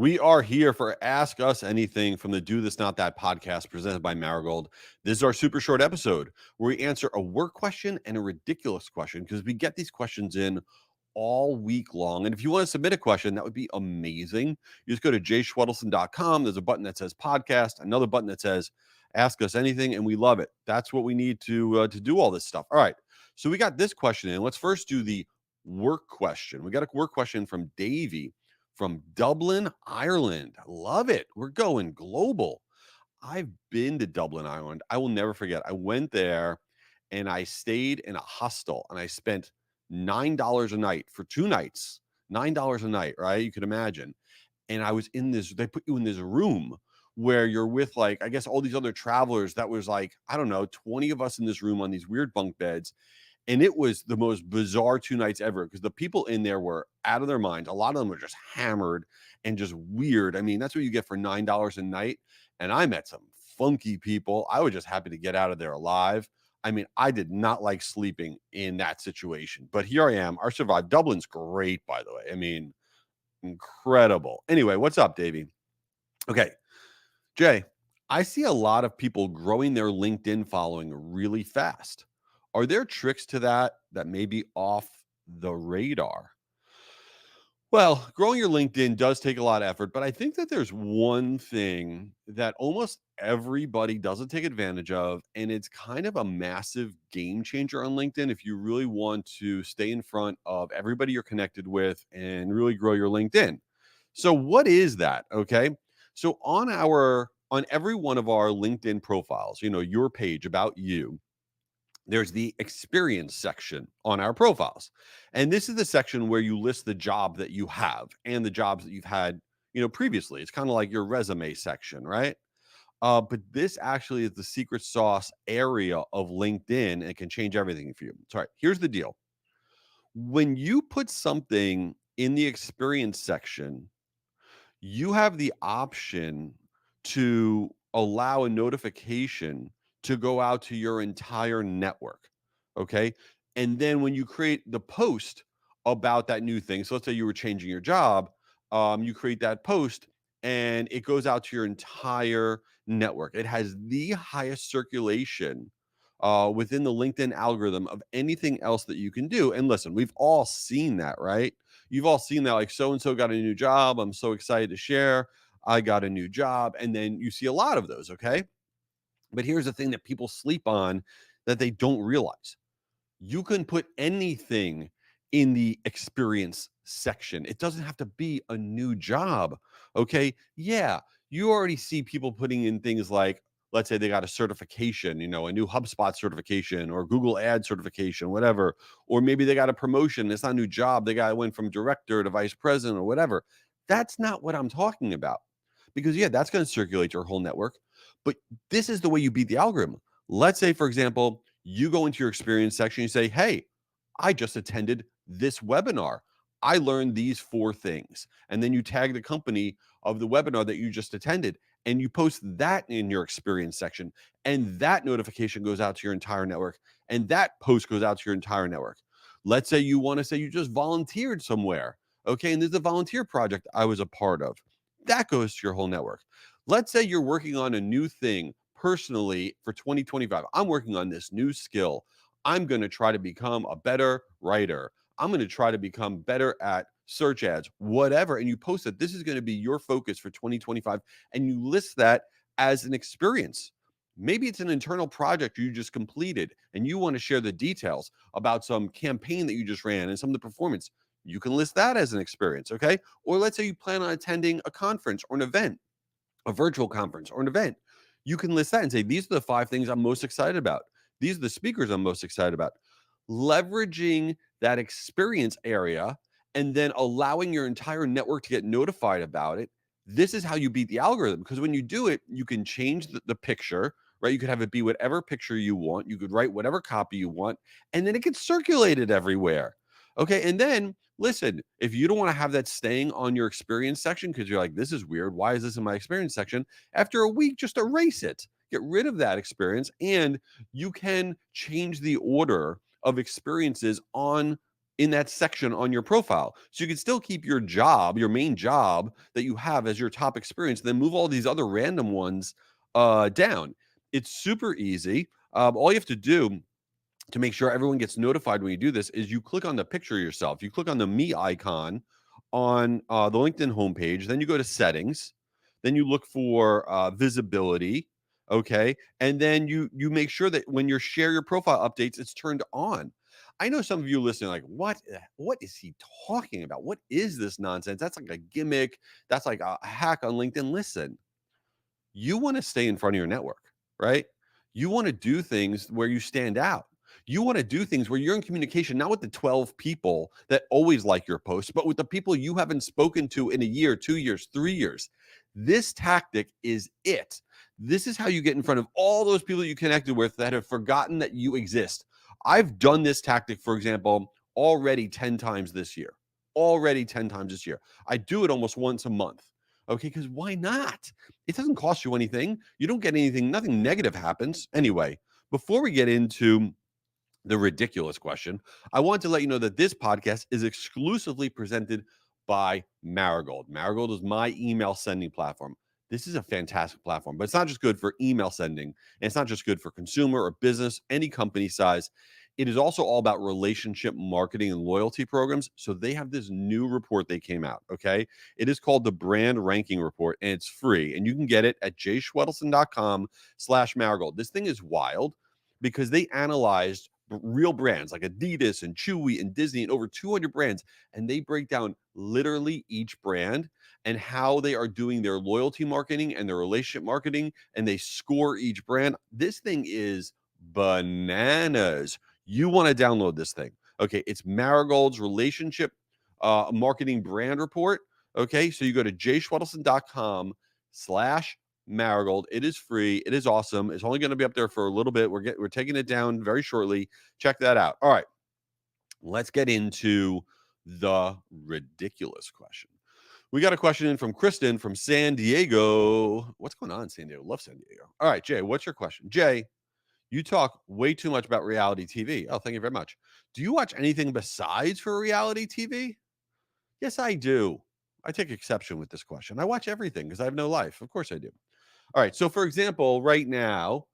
We are here for Ask Us Anything from the Do This Not That podcast presented by Marigold. This is our super short episode where we answer a work question and a ridiculous question because we get these questions in all week long. And if you want to submit a question, that would be amazing. You just go to jschwedelson.com. There's a button that says podcast, another button that says Ask Us Anything, and we love it. That's what we need to do all this stuff. All right. So we got this question in. Let's first do the work question. We got a work question from Davie from Dublin, Ireland. I love it. We're going global. I've been to Dublin, Ireland. I will never forget. I went there and I stayed in a hostel and I spent $9 a night for 2 nights. $9 a night, right? You could imagine. And I was in this, they put you in this room where you're with, like, I guess all these other travelers. That was like, I don't know, 20 of us in this room on these weird bunk beds. And it was the most bizarre 2 nights ever because the people in there were out of their minds. A lot of them were just hammered and just weird. I mean, that's what you get for $9 a night. And I met some funky people. I was just happy to get out of there alive. I mean, I did not like sleeping in that situation, but here I am. I survived. Dublin's great, by the way. I mean, incredible. Anyway, what's up, Davey? Okay, Jay, I see a lot of people growing their LinkedIn following really fast. Are there tricks to that may be off the radar? Well, growing your LinkedIn does take a lot of effort, but I think that there's one thing that almost everybody doesn't take advantage of, and it's kind of a massive game changer on LinkedIn if you really want to stay in front of everybody you're connected with and really grow your LinkedIn. So what is that? Okay. So on every one of our LinkedIn profiles, your page about you, there's the experience section on our profiles. And this is the section where you list the job that you have and the jobs that you've had, previously. It's kind of like your resume section, right? But this actually is the secret sauce area of LinkedIn and it can change everything for you. Sorry, here's the deal. When you put something in the experience section, you have the option to allow a notification to go out to your entire network. Okay. And then when you create the post about that new thing, so let's say you were changing your job, you create that post and it goes out to your entire network. It has the highest circulation within the LinkedIn algorithm of anything else that you can do. And listen, we've all seen that, right? You've all seen that, like, so and so got a new job. I'm so excited to share. I got a new job. And then you see a lot of those. Okay. But here's the thing that people sleep on that they don't realize. You can put anything in the experience section. It doesn't have to be a new job. Okay. Yeah. You already see people putting in things like, let's say they got a certification, a new HubSpot certification or Google Ad certification, whatever. Or maybe they got a promotion. It's not a new job. They went from director to vice president or whatever. That's not what I'm talking about. Because, yeah, that's going to circulate your whole network. But this is the way you beat the algorithm. Let's say, for example, you go into your experience section, you say, hey, I just attended this webinar. I learned these 4 things. And then you tag the company of the webinar that you just attended and you post that in your experience section. And that notification goes out to your entire network. And that post goes out to your entire network. Let's say you want to say you just volunteered somewhere. Okay. And there's a volunteer project I was a part of. That goes to your whole network. Let's say you're working on a new thing personally for 2025. I'm working on this new skill. I'm going to try to become a better writer. I'm going to try to become better at search ads, whatever. And you post that this is going to be your focus for 2025. And you list that as an experience. Maybe it's an internal project you just completed and you want to share the details about some campaign that you just ran and some of the performance. You can list that as an experience. Okay. Or let's say you plan on attending a conference or an event, a virtual conference or an event. You can list that and say, these are the 5 things I'm most excited about. These are the speakers I'm most excited about. Leveraging that experience area and then allowing your entire network to get notified about it. This is how you beat the algorithm, because when you do it, you can change the picture, right? You could have it be whatever picture you want. You could write whatever copy you want, and then it gets circulated everywhere. Okay. And then listen, if you don't want to have that staying on your experience section because you're like, this is weird. Why is this in my experience section? After a week, just erase it. Get rid of that experience. And you can change the order of experiences on in that section on your profile. So you can still keep your job, your main job that you have as your top experience, then move all these other random ones down. It's super easy. All you have to do to make sure everyone gets notified when you do this is you click on the picture of yourself. You click on the me icon on the LinkedIn homepage. Then you go to settings. Then you look for visibility. Okay. And then you make sure that when you share your profile updates, it's turned on. I know some of you listening like, what is he talking about? What is this nonsense? That's like a gimmick. That's like a hack on LinkedIn. Listen, you want to stay in front of your network, right? You want to do things where you stand out. You want to do things where you're in communication, not with the 12 people that always like your posts, but with the people you haven't spoken to in a year, 2 years, 3 years. This tactic is it. This is how you get in front of all those people you connected with that have forgotten that you exist. I've done this tactic, for example, already 10 times this year. Already 10 times this year. I do it almost once a month. Okay, because why not? It doesn't cost you anything. You don't get anything, nothing negative happens. Anyway, before we get into the ridiculous question, I want to let you know that this podcast is exclusively presented by Marigold. Marigold is my email sending platform. This is a fantastic platform, but it's not just good for email sending, and it's not just good for consumer or business, any company size. It is also all about relationship marketing and loyalty programs. So they have this new report they came out. Okay. It is called the Brand Ranking Report, and it's free. And you can get it at jschwedelson.com/marigold. This thing is wild because they analyzed real brands like Adidas and Chewy and Disney and over 200 brands. And they break down literally each brand and how they are doing their loyalty marketing and their relationship marketing. And they score each brand. This thing is bananas. You want to download this thing. Okay. It's Marigold's relationship marketing brand report. Okay. So you go to jschwedelson.com/Marigold. It is free. It is awesome. It's only going to be up there for a little bit. We're taking it down very shortly. Check that out. All right. Let's get into the ridiculous question. We got a question in from Kristen from San Diego. What's going on in San Diego? Love San Diego. All right, Jay, what's your question? Jay, you talk way too much about reality TV. Oh, thank you very much. Do you watch anything besides for reality TV? Yes, I do. I take exception with this question. I watch everything because I have no life. Of course I do. All right. So, for example, right now,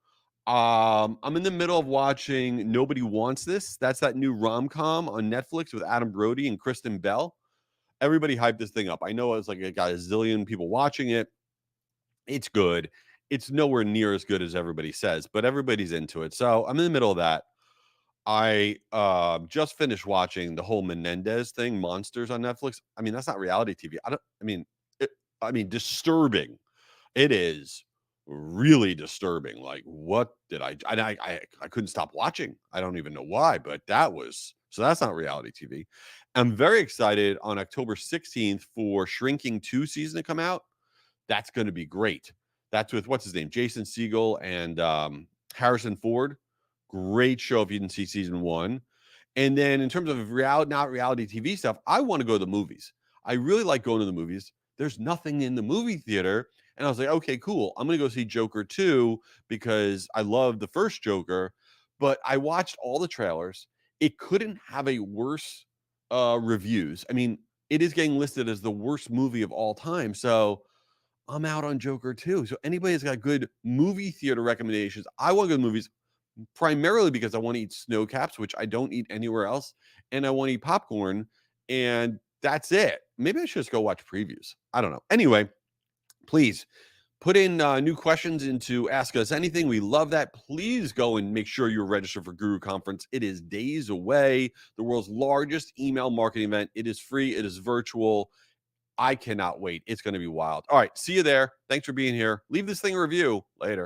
I'm in the middle of watching Nobody Wants This. That's that new rom-com on Netflix with Adam Brody and Kristen Bell. Everybody hyped this thing up. I know it's like it got a zillion people watching it. It's good. It's nowhere near as good as everybody says, but everybody's into it. So I'm in the middle of that. I just finished watching the whole Menendez thing, Monsters on Netflix. I mean, that's not reality TV. I mean, disturbing. It is really disturbing. Like, what did I couldn't stop watching. I don't even know why, but that's not reality TV. I'm very excited on October 16th for Shrinking 2 season to come out. That's going to be great. That's with what's his name, Jason Segel and Harrison Ford. Great show if you didn't see season 1. And then in terms of not reality TV stuff, I want to go to the movies. I really like going to the movies. There's nothing in the movie theater. And I was like, okay, cool. I'm going to go see Joker 2 because I love the first Joker. But I watched all the trailers. It couldn't have a worse reviews. I mean, it is getting listed as the worst movie of all time. So I'm out on Joker 2. So anybody that's got good movie theater recommendations, I want to go to movies primarily because I want to eat snow caps, which I don't eat anywhere else, and I want to eat popcorn, and that's it. Maybe I should just go watch previews. I don't know. Anyway, please put in new questions into Ask Us Anything. We love that. Please go and make sure you're registered for Guru Conference. It is days away, the world's largest email marketing event. It is free. It is virtual. I cannot wait. It's going to be wild. All right. See you there. Thanks for being here. Leave this thing a review. Later.